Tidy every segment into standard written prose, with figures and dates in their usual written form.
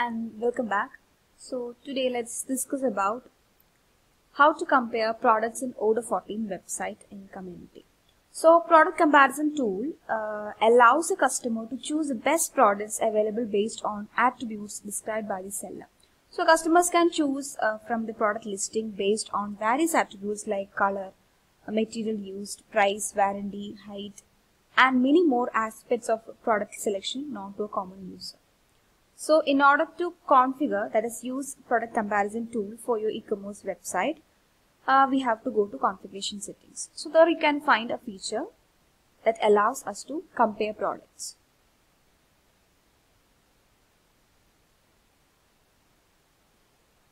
and welcome back. So today let's discuss about how to compare products in Order 14 website in community. So product comparison tool allows a customer to choose the best products available based on attributes described by the seller. So customers can choose from the product listing based on various attributes like color, material used, price, warranty, height, and many more aspects of product selection known to a common user. So in order to configure, that is use product comparison tool for your e-commerce website, we have to go to configuration settings. So there you can find a feature that allows us to compare products.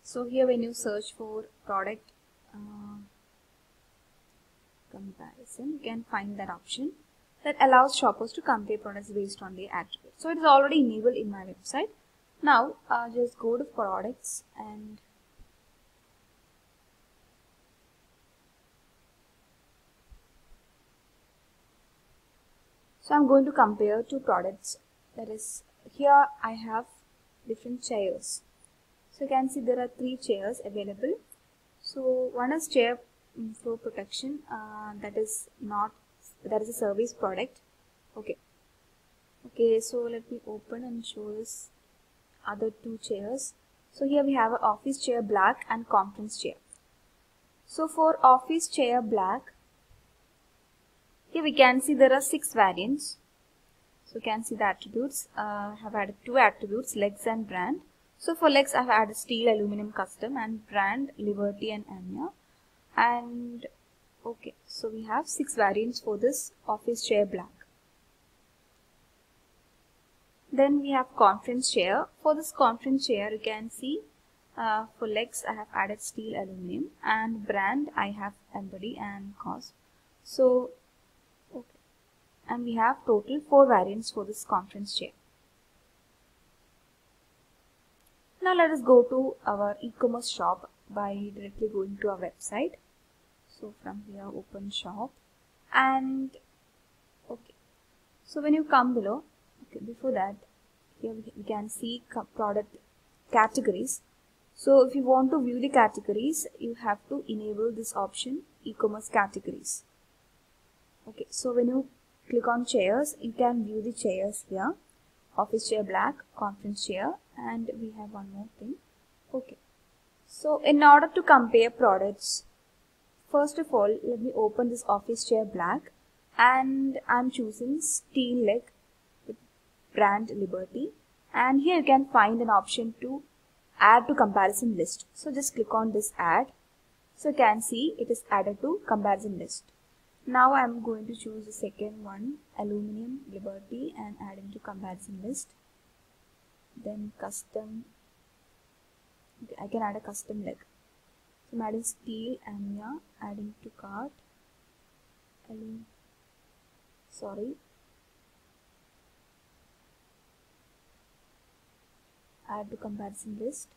So here when you search for product comparison, you can find that option that allows shoppers to compare products based on their attributes. So it is already enabled in my website. Now just go to products and so I'm going to compare two products. That is, here I have different chairs. So you can see there are 3 chairs available. So one is chair flow protection, that is a service product. Okay, so let me open and show this other 2 chairs. So here we have an office chair black and conference chair. So for office chair black, here we can see there are 6 variants. So you can see the attributes. I have added 2 attributes, legs and brand. So for legs I have added steel, aluminum, custom, and brand Liberty and Amya. And okay, so we have 6 variants for this office chair black. Then we have conference chair. For this conference chair, you can see for legs I have added steel, aluminum, and brand I have Embody and Cosp. So okay, and we have total 4 variants for this conference chair. Now let us go to our e-commerce shop by directly going to our website. So from here open shop and okay, so when you come below, okay, before that here we can see product categories. So if you want to view the categories, you have to enable this option, e-commerce categories. Okay, so when you click on chairs, you can view the chairs here, office chair black, conference chair, and we have one more thing. Okay, so in order to compare products, first of all let me open this office chair black and I'm choosing steel leg with brand Liberty, and here you can find an option to add to comparison list. So just click on this add. So you can see it is added to comparison list. Now I am going to choose the second one, aluminum Liberty, and adding to comparison list. Then custom, okay, I can add a custom leg. So I'm adding steel Amya, adding to cart, add to comparison list.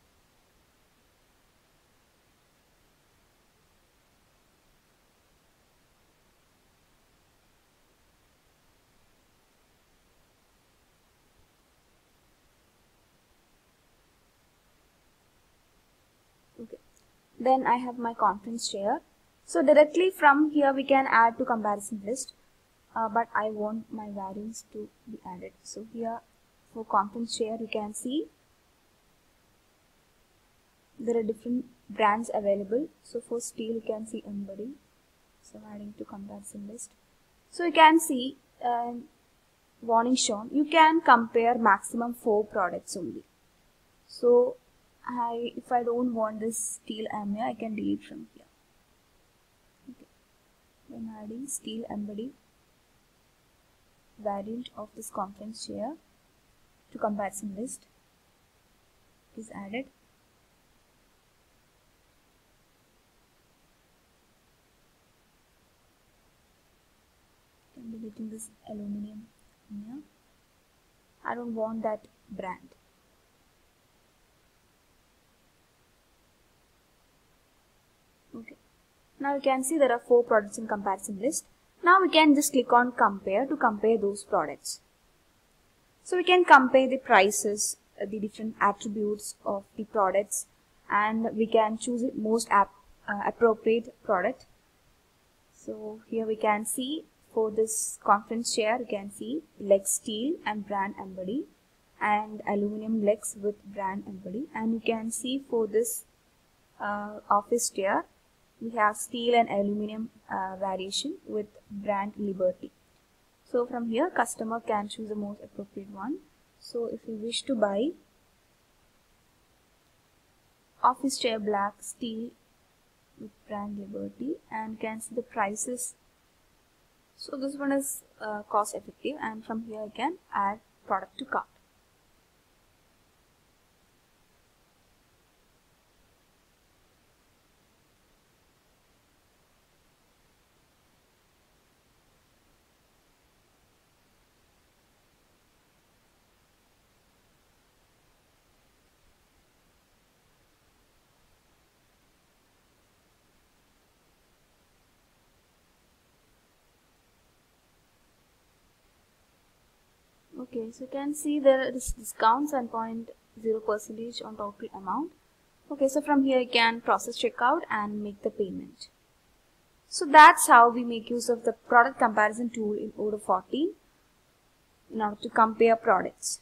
Okay, then I have my conference chair. So directly from here we can add to comparison list, but I want my variants to be added. So here for conference chair you can see there are different brands available. So for steel you can see Embody. So adding to comparison list. So you can see warning shown, you can compare maximum 4 products only. So if I don't want this steel Amya, I can delete from here. Okay, then adding steel Embody variant of this conference chair to comparison list is added. I'm deleting this aluminum Amya. I don't want that brand. Okay, now you can see there are 4 products in comparison list. Now we can just click on compare to compare those products. So we can compare the prices, the different attributes of the products, and we can choose the most appropriate product. So here we can see for this conference chair, you can see leg steel and brand embody, and aluminum legs with brand embody. And you can see for this office chair, we have steel and aluminum variation with brand Liberty. So from here, customer can choose the most appropriate one. So if you wish to buy office chair black steel with brand Liberty, and can see the prices. So this one is cost effective, and from here I can add product to cart. Okay, so you can see there is discounts and 0.0% on total amount. Okay, so from here you can process checkout and make the payment. So that's how we make use of the product comparison tool in Odoo 14 in order to compare products.